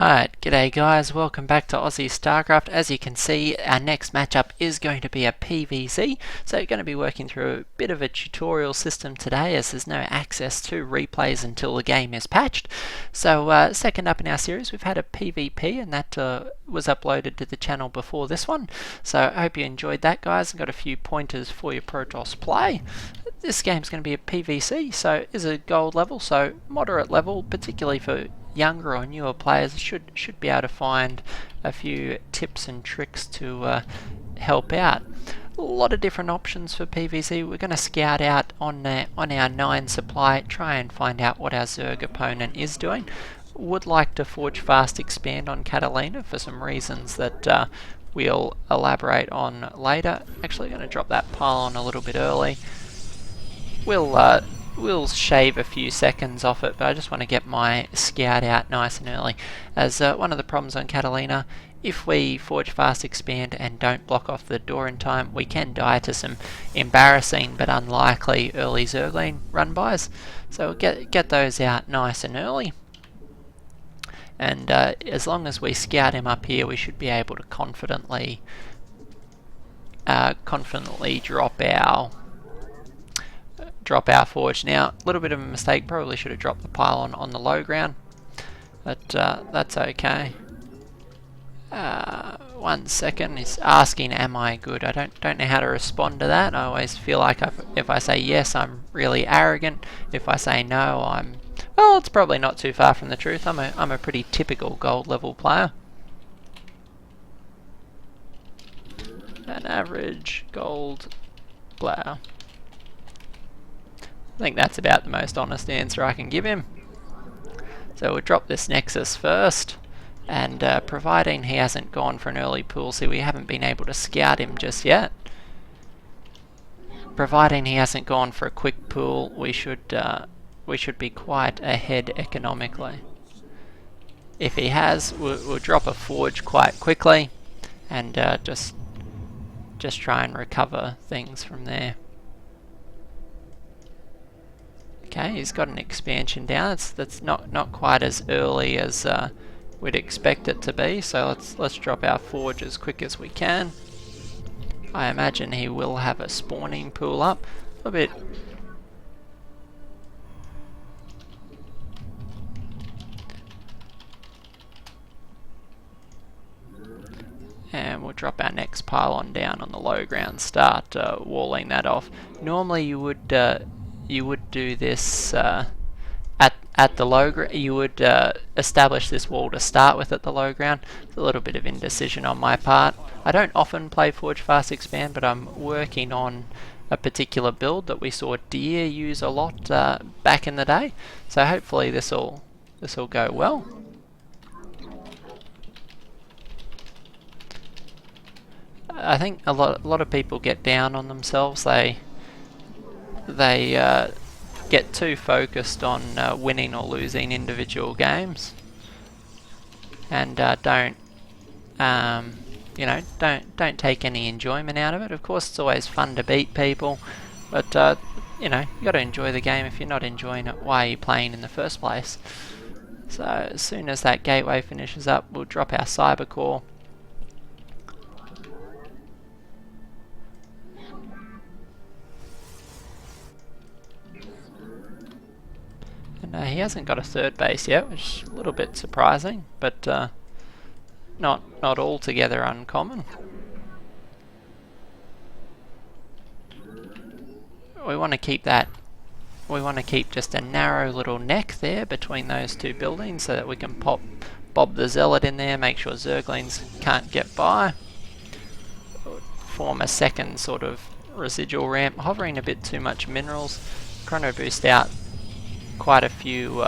Alright, g'day guys, welcome back to Aussie Starcraft. As you can see, our next matchup is going to be a PvZ, so we're going to be working through a bit of a tutorial system today as there's no access to replays until the game is patched. So second up in our series we've had a PvP, and that was uploaded to the channel before this one, so I hope you enjoyed that, guys, and got a few pointers for your Protoss play. This game's going to be a PvC, so it is a gold level, so moderate level, particularly for younger or newer players should be able to find a few tips and tricks to help out. A lot of different options for PvZ. We're going to scout out on our 9 supply, try and find out what our Zerg opponent is doing. Would like to forge fast expand on Cattaleena for some reasons that we'll elaborate on later. Actually going to drop that pylon a little bit early. We'll shave a few seconds off it, but I just want to get my scout out nice and early. As one of the problems on Cattaleena, if we forge fast expand and don't block off the door in time, we can die to some embarrassing but unlikely early Zergling run-bys. So we'll get those out nice and early. And as long as we scout him up here, we should be able to confidently drop our forge. Now, a little bit of a mistake, probably should have dropped the pylon on the low ground, but that's okay. 1 second, he's asking am I good. I don't know how to respond to that. I always feel like if I say yes, I'm really arrogant. If I say no, well, it's probably not too far from the truth. I'm a pretty typical gold level player. An average gold player. I think that's about the most honest answer I can give him. So we'll drop this Nexus first, and providing he hasn't gone for an early pool, see, we haven't been able to scout him just yet. Providing he hasn't gone for a quick pool, we should be quite ahead economically. If he has, we'll drop a forge quite quickly, and just try and recover things from there. Okay, he's got an expansion down. That's not quite as early as we'd expect it to be. So let's drop our forge as quick as we can. I imagine he will have a spawning pool up a bit. And we'll drop our next pylon down on the low ground. Start walling that off. Normally you would do this at the low ground. You would establish this wall to start with at the low ground. It's a little bit of indecision on my part. I don't often play Forge Fast Expand, but I'm working on a particular build that we saw Deer use a lot back in the day. So hopefully this'll go well. I think a lot of people get down on themselves. They get too focused on winning or losing individual games, and don't take any enjoyment out of it. Of course, it's always fun to beat people, but you got to enjoy the game. If you're not enjoying it, why are you playing in the first place? So as soon as that gateway finishes up, we'll drop our cyber core. And he hasn't got a third base yet, which is a little bit surprising, but not altogether uncommon. We want to keep that. We want to keep just a narrow little neck there between those two buildings, so that we can pop Bob the Zealot in there, make sure Zerglings can't get by. Form a second sort of residual ramp, hovering a bit too much minerals. Chrono boost out quite a few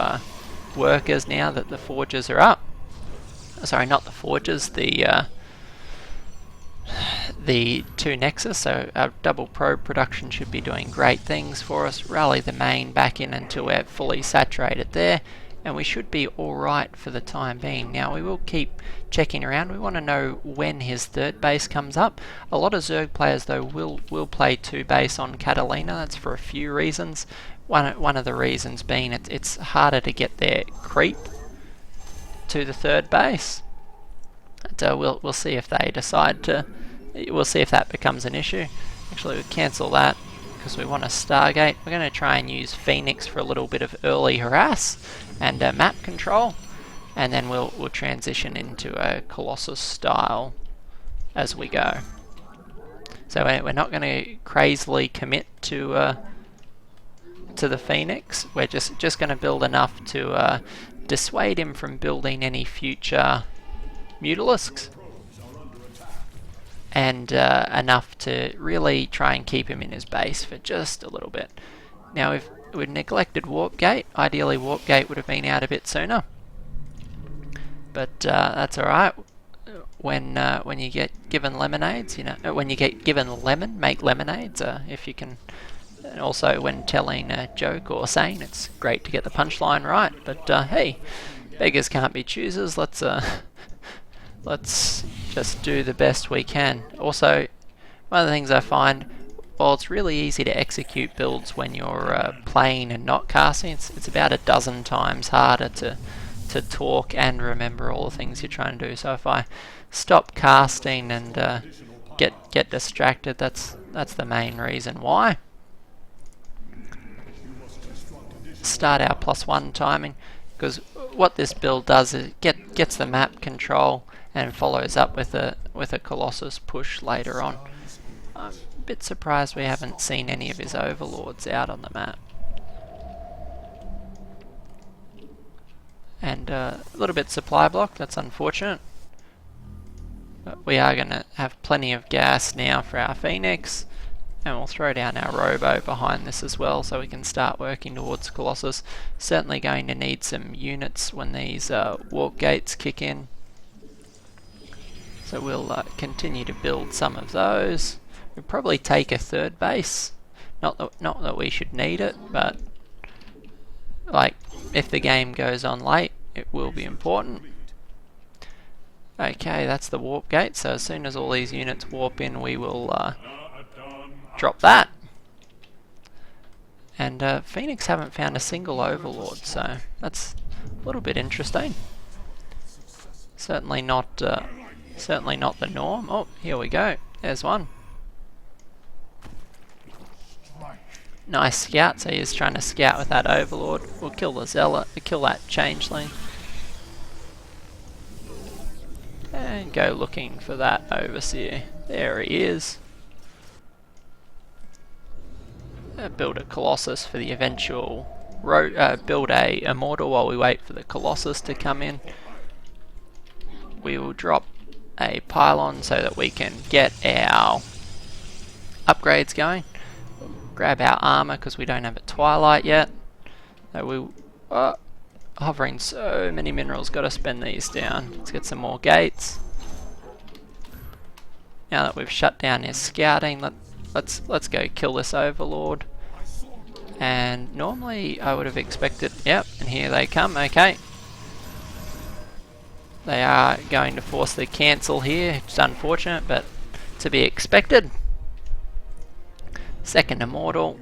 workers now that the forges are up. Sorry, not the forges, the 2 Nexus. So our double probe production should be doing great things for us. Rally the main back in until we're fully saturated there, and we should be alright for the time being. Now we will keep checking around. We want to know when his third base comes up. A lot of Zerg players though will play 2 base on Cattaleena. That's for a few reasons. One of the reasons being it's harder to get their creep to the third base. And we'll see if they decide to. We'll see if that becomes an issue. Actually, we'll cancel that because we want a Stargate. We're going to try and use Phoenix for a little bit of early harass and map control, and then we'll transition into a Colossus style as we go. So we're not going to crazily commit to the Phoenix. We're just going to build enough to dissuade him from building any future Mutalisks, and enough to really try and keep him in his base for just a little bit. Now we've neglected Warp Gate. Ideally Warp Gate would have been out a bit sooner, but that's alright. When you get given lemonades, you know, when you get given lemon, make lemonades if you can. And also when telling a joke or saying, it's great to get the punchline right, but hey, beggars can't be choosers. Let's just do the best we can. Also, one of the things I find, while it's really easy to execute builds when you're playing and not casting, it's about a dozen times harder to talk and remember all the things you're trying to do. So if I stop casting and get distracted, that's the main reason why. Start our +1 timing, because what this build does is gets the map control and follows up with a Colossus push later on. I'm a bit surprised we haven't seen any of his overlords out on the map. And a little bit supply block, that's unfortunate. But we are going to have plenty of gas now for our Phoenix, and we'll throw down our Robo behind this as well so we can start working towards Colossus. Certainly going to need some units when these Warp Gates kick in. So we'll continue to build some of those. We'll probably take a third base. Not that we should need it, but like if the game goes on late, it will be important. Okay, that's the Warp Gate, so as soon as all these units warp in, we will drop that. And Phoenix haven't found a single Overlord, so that's a little bit interesting. Certainly not the norm. Oh, here we go. There's one. Nice scout. So he's trying to scout with that Overlord. We'll kill the Zealot. We'll kill that Changeling. And go looking for that Overseer. There he is. Build a Colossus for the eventual... build a Immortal while we wait for the Colossus to come in. We will drop a pylon so that we can get our upgrades going. We'll grab our armor because we don't have a Twilight yet. So hovering so many minerals, got to spend these down. Let's get some more gates. Now that we've shut down his scouting, let's go kill this Overlord. And normally I would have expected, yep, and here they come. Okay. They are going to force the cancel here. It's unfortunate, but to be expected. Second Immortal.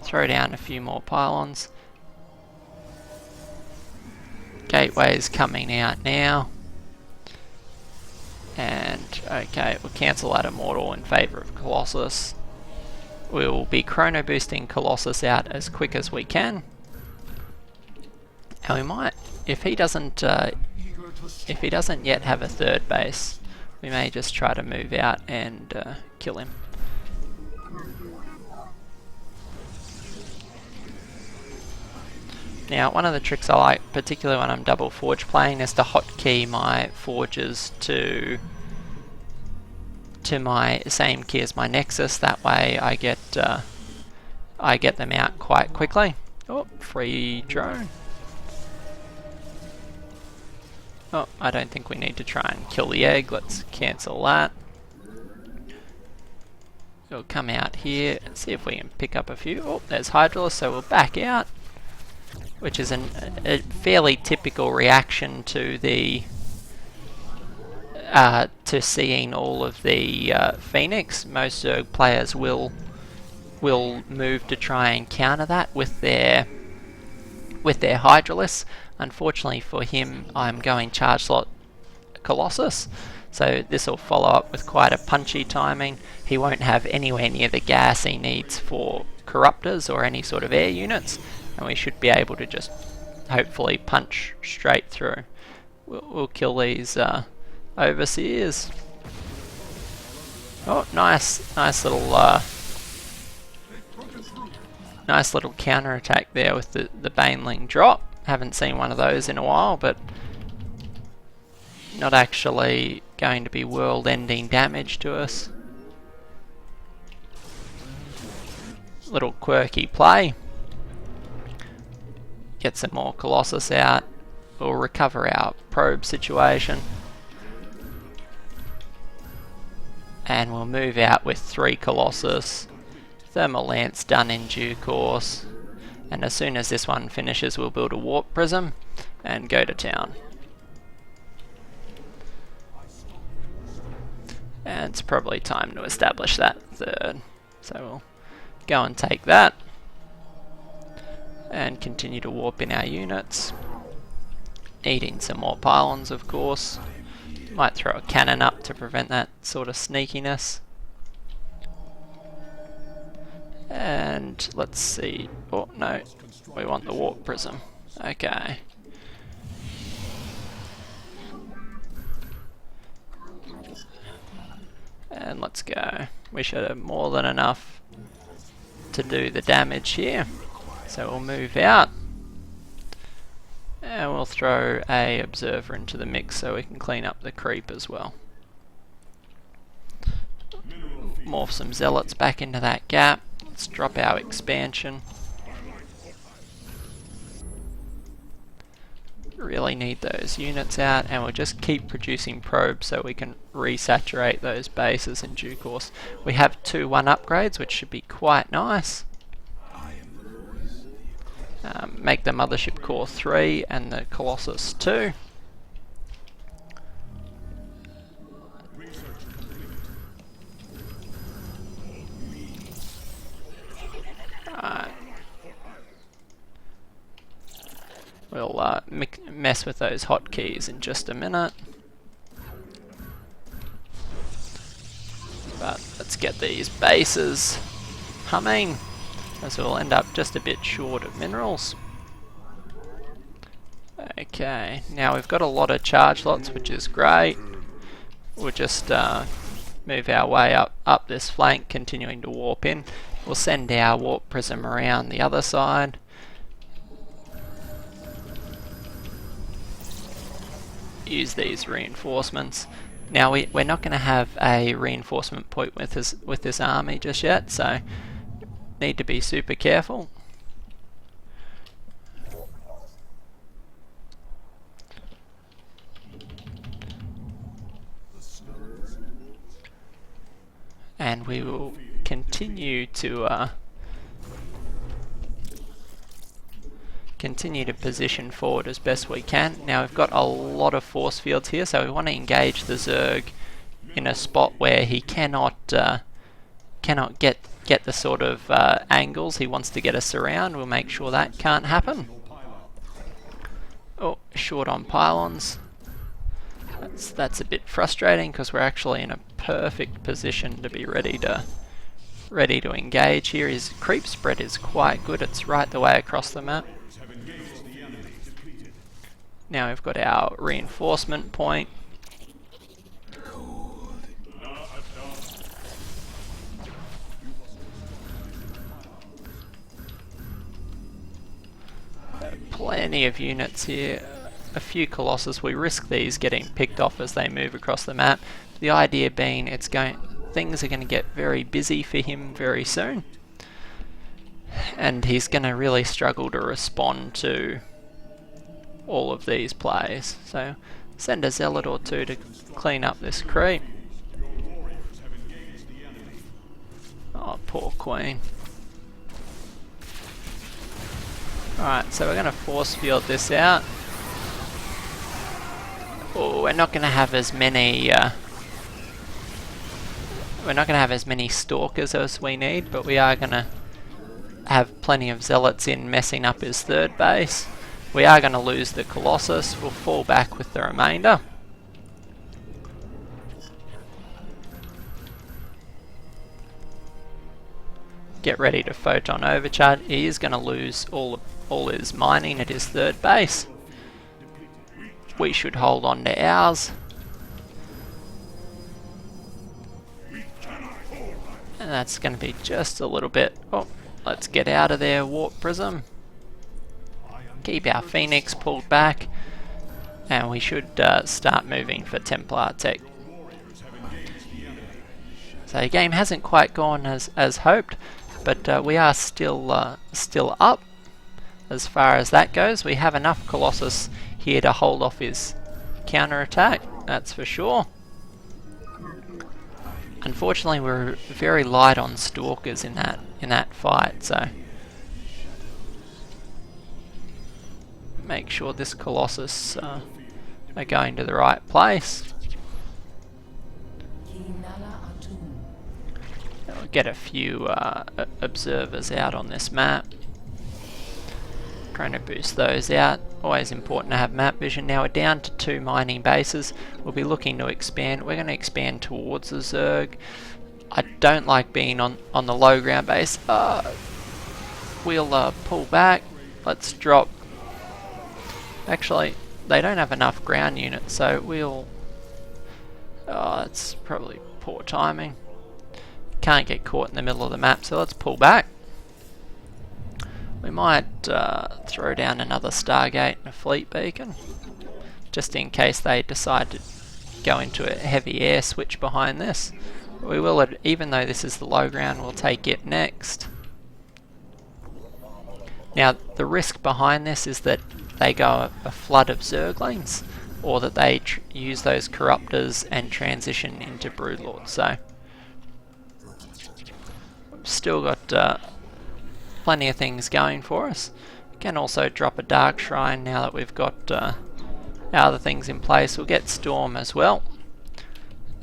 Throw down a few more pylons. Gateway's coming out now. And okay, we'll cancel that Immortal in favour of Colossus. We'll be chrono boosting Colossus out as quick as we can. And we might, if he doesn't yet have a third base, we may just try to move out and kill him. Now, one of the tricks I like, particularly when I'm double forge playing, is to hotkey my forges to my same key as my Nexus. That way I get them out quite quickly. Oh, free drone. Oh, I don't think we need to try and kill the egg. Let's cancel that. We'll come out here and see if we can pick up a few. Oh, there's Hydralisk, so we'll back out. Which is a fairly typical reaction to the to seeing all of the Phoenix. Most Zerg players will move to try and counter that with their Hydralisk. Unfortunately for him, I'm going charge slot Colossus, so this will follow up with quite a punchy timing. He won't have anywhere near the gas he needs for corruptors or any sort of air units, and we should be able to just hopefully punch straight through. We'll kill these overseers. Oh, nice little counter attack there with the Baneling drop. Haven't seen one of those in a while, but not actually going to be world-ending damage to us. Little quirky play. Get some more Colossus out. We'll recover our probe situation. And we'll move out with 3 Colossus. Thermal Lance done in due course. And as soon as this one finishes, we'll build a Warp Prism and go to town. And it's probably time to establish that 3rd. So we'll go and take that. And continue to warp in our units. Needing some more pylons, of course. Might throw a cannon up to prevent that sort of sneakiness. And let's see. Oh no, we want the Warp Prism. Okay. And let's go. We should have more than enough to do the damage here. So we'll move out. And we'll throw a observer into the mix so we can clean up the creep as well. Morph some zealots back into that gap. Let's drop our expansion. Really need those units out, and we'll just keep producing probes so we can resaturate those bases in due course. We have 2-1 upgrades, which should be quite nice. Make the Mothership Core 3 and the Colossus 2. We'll mess with those hotkeys in just a minute. But let's get these bases humming, as we'll end up just a bit short of minerals. Okay, now we've got a lot of charge lots, which is great. We'll just move our way up this flank, continuing to warp in. We'll send our Warp Prism around the other side. Use these reinforcements. Now we're not going to have a reinforcement point with this army just yet, so need to be super careful. And we will continue to position forward as best we can. Now we've got a lot of force fields here, so we want to engage the Zerg in a spot where he cannot get the sort of angles he wants to get us around. We'll make sure that can't happen. Oh, short on pylons. That's a bit frustrating because we're actually in a perfect position to be ready to engage here. His creep spread is quite good. It's right the way across the map. Now we've got our reinforcement point. Plenty of units here. A few Colossus. We risk these getting picked off as they move across the map. The idea being things are going to get very busy for him very soon. And he's going to really struggle to respond to all of these plays. So send a zealot or two to clean up this creep. Oh, poor queen. Alright, so we're going to force field this out. Oh, we're not going to have as many stalkers as we need, but we are going to have plenty of zealots in messing up his 3rd base. We are going to lose the Colossus. We'll fall back with the remainder. Get ready to photon overcharge. He is going to lose all his mining at his third base. We should hold on to ours. And that's going to be just a little bit. Oh, let's get out of there, Warp Prism. Keep our Phoenix pulled back. And we should start moving for Templar Tech. So the game hasn't quite gone as hoped, but we are still up as far as that goes. We have enough Colossus here to hold off his counterattack, that's for sure. Unfortunately, we're very light on Stalkers in that fight, so make sure this Colossus are going to the right place. We'll get a few observers out on this map. Trying to boost those out. Always important to have map vision. Now we're down to 2 mining bases. We'll be looking to expand. We're going to expand towards the Zerg. I don't like being on the low ground base. We'll pull back. Let's drop. Actually, they don't have enough ground units, so we'll... it's probably poor timing. Can't get caught in the middle of the map, so let's pull back. We might throw down another Stargate and a fleet beacon, just in case they decide to go into a heavy air switch behind this. We will, even though this is the low ground, we'll take it next. Now the risk behind this is that they go a flood of Zerglings, or that they use those Corruptors and transition into Broodlords. So we've still got plenty of things going for us. We can also drop a Dark Shrine now that we've got other things in place. We'll get Storm as well,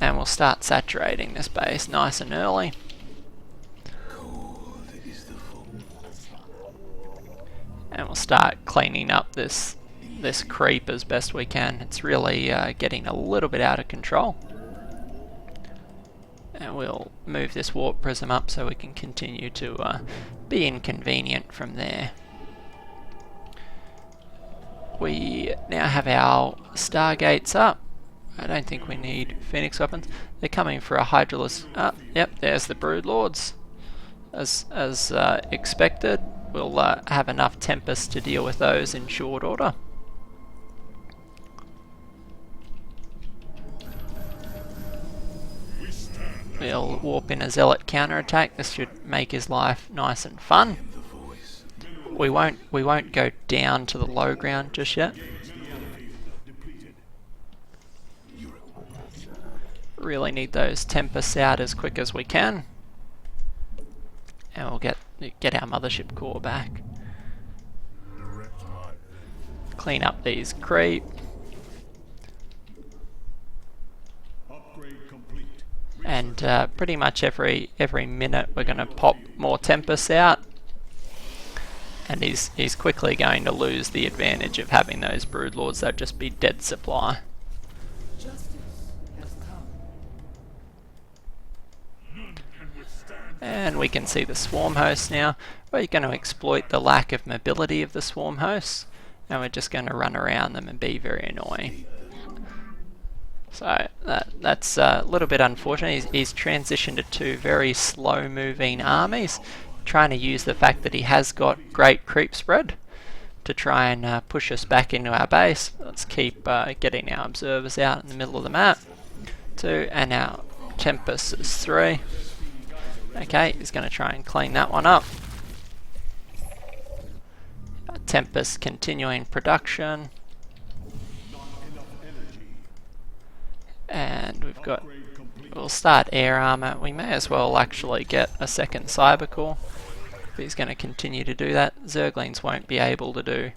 and we'll start saturating this base nice and early. And we'll start cleaning up this creep as best we can. It's really getting a little bit out of control. And we'll move this Warp Prism up so we can continue to be inconvenient from there. We now have our Stargates up. I don't think we need Phoenix weapons. They're coming for a Hydralisk. Yep, there's the Broodlords. As expected. We'll have enough Tempest to deal with those in short order. We'll warp in a Zealot counterattack. This should make his life nice and fun. We won't go down to the low ground just yet. Really need those Tempests out as quick as we can. And we'll get our mothership core back. Clean up these creep. And pretty much every minute we're going to pop more Tempests out. And he's quickly going to lose the advantage of having those Broodlords. They'll just be dead supply. And we can see the swarm hosts now. We're going to exploit the lack of mobility of the swarm hosts, and we're just going to run around them and be very annoying. So that's a little bit unfortunate. He's transitioned to 2 very slow moving armies, trying to use the fact that he has got great creep spread to try and push us back into our base. Let's keep getting our observers out in the middle of the map. 2, and our Tempest is 3. Okay, he's going to try and clean that one up. Tempest continuing production. And we'll start air armor. We may as well actually get a second cyber core if he's going to continue to do that. Zerglings won't be able to do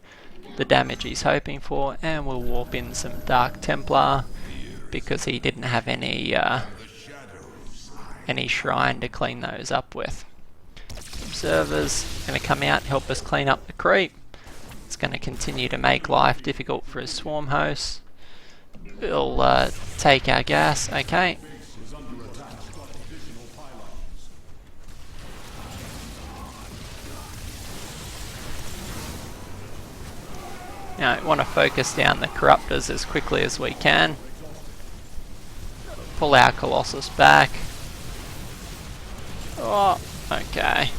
the damage he's hoping for, and we'll warp in some Dark Templar because he didn't have any shrine to clean those up with. Observers going to come out and help us clean up the creep. It's going to continue to make life difficult for his swarm hosts. We'll take our gas, okay. Now, we want to focus down the corruptors as quickly as we can. Pull our Colossus back. Oh, okay.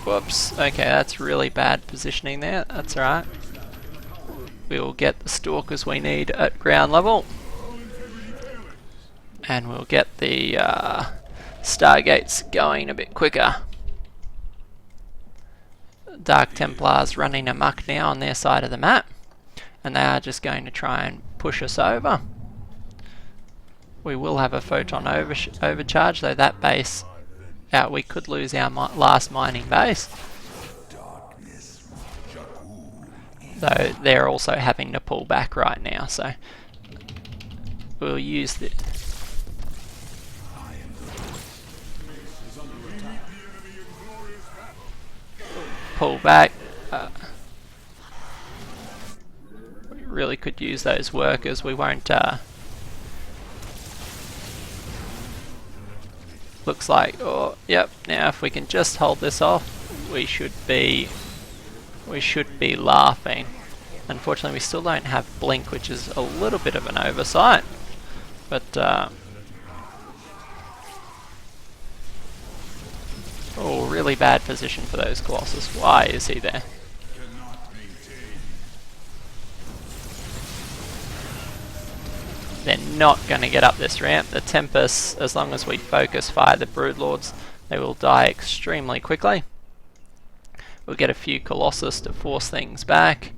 Whoops. Okay, that's really bad positioning there. That's alright. We'll get the stalkers we need at ground level. And we'll get the Stargates going a bit quicker. Dark Templars running amok now on their side of the map. And they are just going to try and push us over. We will have a photon overcharge, though that base, we could lose our last mining base. Though they're also having to pull back right now, so we'll use the... Pull back. We really could use those workers. We won't... looks like, oh, yep, now if we can just hold this off, we should be laughing. Unfortunately, we still don't have blink, which is a little bit of an oversight, but oh, really bad position for those Colossus. Why is he there? They're not going to get up this ramp. The Tempests, as long as we focus fire the Broodlords, they will die extremely quickly. We'll get a few Colossus to force things back,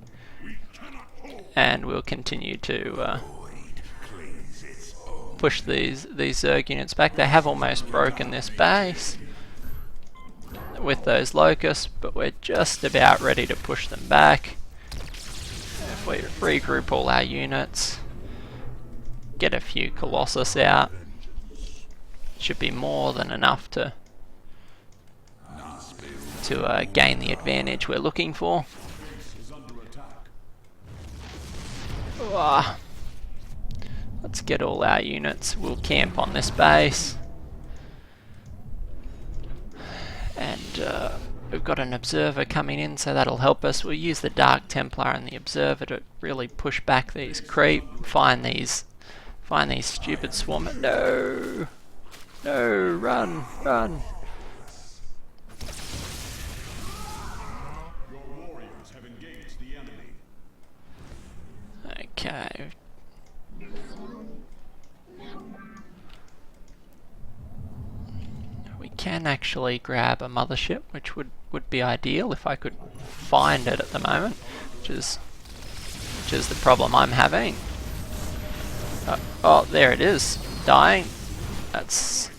and we'll continue to push these Zerg units back. They have almost broken this base with those Locusts, but we're just about ready to push them back. If we regroup all our units, get a few Colossus out, should be more than enough to gain the advantage we're looking for. Let's get all our units. We'll camp on this base, and we've got an observer coming in, so that'll help us. We'll use the Dark Templar and the observer to really push back these creep, find these stupid swarm. No! No! Run! Run! Okay. We can actually grab a mothership, which would be ideal if I could find it at the moment, which is the problem I'm having. Oh, there it is, dying. That's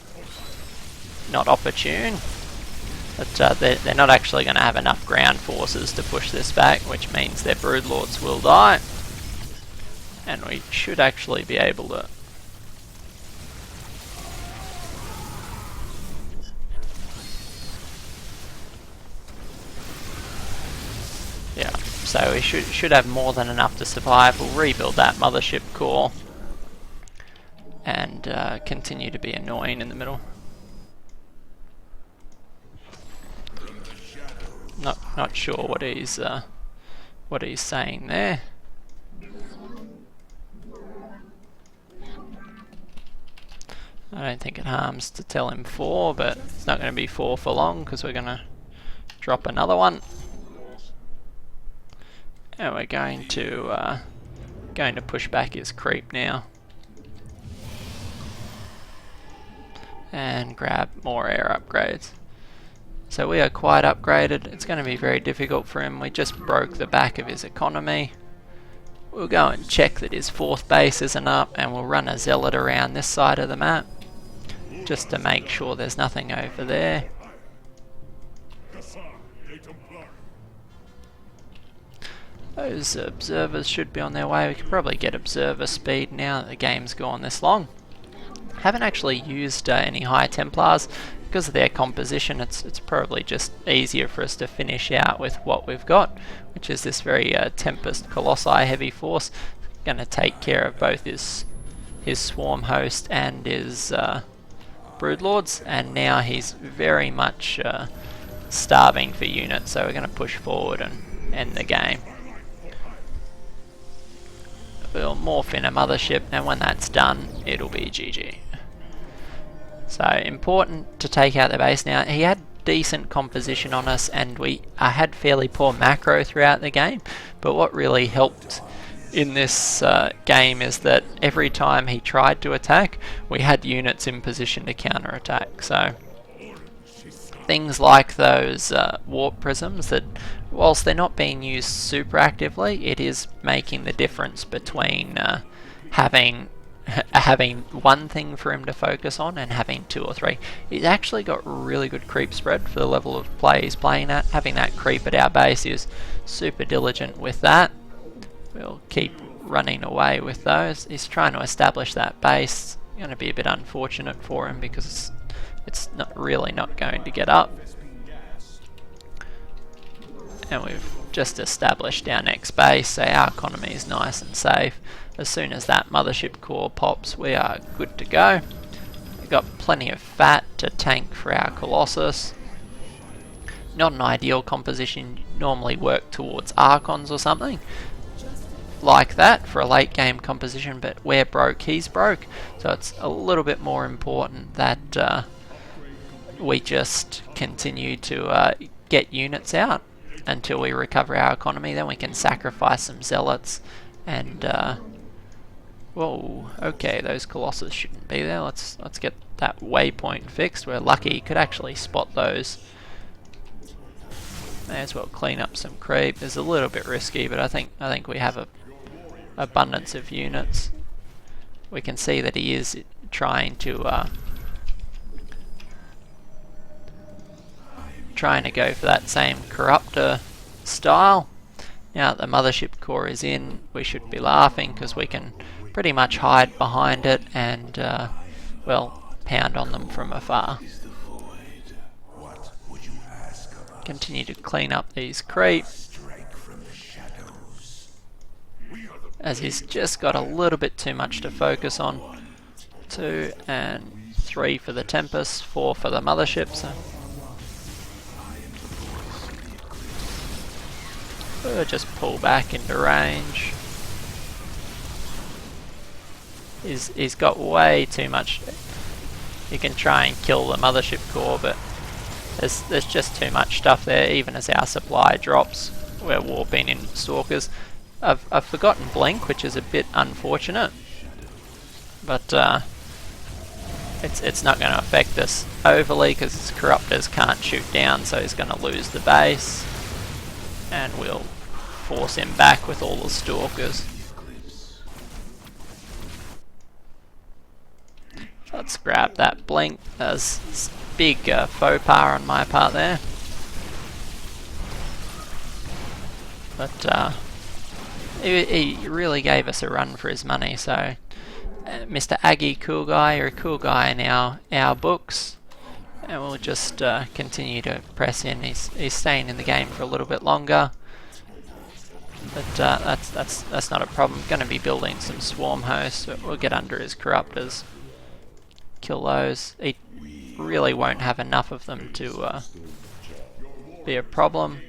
not opportune. But they're not actually going to have enough ground forces to push this back, which means their Broodlords will die. And we should actually be able to... Yeah, so we should have more than enough to survive. We'll rebuild that mothership core and continue to be annoying in the middle. Not sure what he's saying there. I don't think it harms to tell him 4, but it's not going to be 4 for long because we're going to drop another one. And we're going to push back his creep now. And grab more air upgrades. So we are quite upgraded. It's going to be very difficult for him. We just broke the back of his economy. We'll go and check that his 4th base isn't up, and we'll run a zealot around this side of the map just to make sure there's nothing over there. Those observers should be on their way. We could probably get observer speed now that the game's gone this long. Haven't actually used any high Templars. because of their composition, it's probably just easier for us to finish out with what we've got, which is this very Tempest Colossi heavy force. Going to take care of both his Swarm Host and his Broodlords, and now he's very much starving for units, so we're going to push forward and end the game. We'll morph in a mothership, and when that's done, it'll be GG. So important to take out the base. Now, he had decent composition on us, and we had fairly poor macro throughout the game, but what really helped in this game is that every time he tried to attack, we had units in position to counter-attack. So things like those warp prisms that, whilst they're not being used super actively, it is making the difference between having one thing for him to focus on and having 2 or 3. He's actually got really good creep spread for the level of play he's playing at. Having that creep at our base is super diligent with that. We'll keep running away with those. He's trying to establish that base. Going to be a bit unfortunate for him because it's not going to get up. And we've just established our next base, so our economy is nice and safe. As soon as that mothership core pops, we are good to go. We've got plenty of fat to tank for our Colossus. Not an ideal composition. You normally work towards Archons or something like that for a late game composition, but we're broke, he's broke, so it's a little bit more important that we just continue to get units out until we recover our economy. Then we can sacrifice some zealots and whoa, okay, those Colossus shouldn't be there. Let's get that waypoint fixed. We're lucky, could actually spot those. May as well clean up some creep. It's a little bit risky, but I think we have a abundance of units. We can see that he is trying to go for that same corruptor style. Now that the mothership core is in, we should be laughing because we can pretty much hide behind it and well, pound on them from afar. Continue to clean up these creep, as he's just got a little bit too much to focus on. 2 and 3 for the Tempest, 4 for the mothership. So we'll just pull back into range. He's got way too much. You can try and kill the mothership core, but there's just too much stuff there. Even as our supply drops, we're warping in Stalkers. I've forgotten Blink, which is a bit unfortunate, but it's not going to affect us overly because his Corruptors can't shoot down, so he's going to lose the base, and we'll force him back with all the Stalkers. Let's grab that Blink. There's big faux pas on my part there. But he really gave us a run for his money, so Mr. Aggie, cool guy, you're a cool guy in our books. And we'll just continue to press in. He's staying in the game for a little bit longer. But that's not a problem. Going to be building some swarm hosts. We'll get under his Corruptors. Kill those. He really won't have enough of them to be a problem.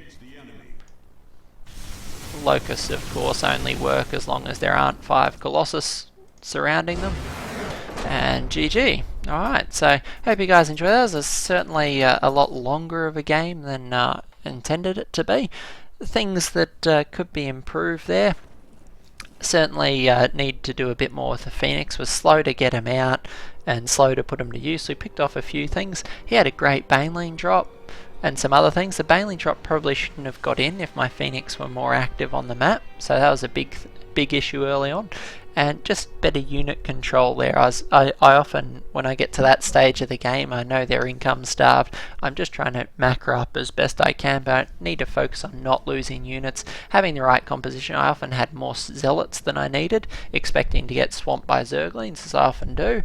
Locusts, of course, only work as long as there aren't 5 Colossus surrounding them. And GG. Alright, so hope you guys enjoyed that. It was certainly a lot longer of a game than intended it to be. Things that could be improved there. Certainly need to do a bit more with the Phoenix. Was slow to get him out and slow to put him to use. So we picked off a few things. He had a great Baneling drop and some other things. The Baneling drop probably shouldn't have got in if my Phoenix were more active on the map. So that was a big issue early on. And just better unit control there. I often, when I get to that stage of the game, I know they're income starved. I'm just trying to macro up as best I can, but I need to focus on not losing units, having the right composition. I often had more zealots than I needed, expecting to get swamped by Zerglings, as I often do.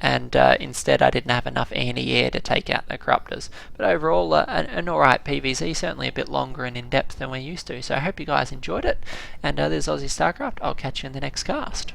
and instead I didn't have enough anti-air to take out the corruptors. But overall, an alright PvZ, certainly a bit longer and in-depth than we're used to. So I hope you guys enjoyed it, and there's Aussie Starcraft. I'll catch you in the next cast.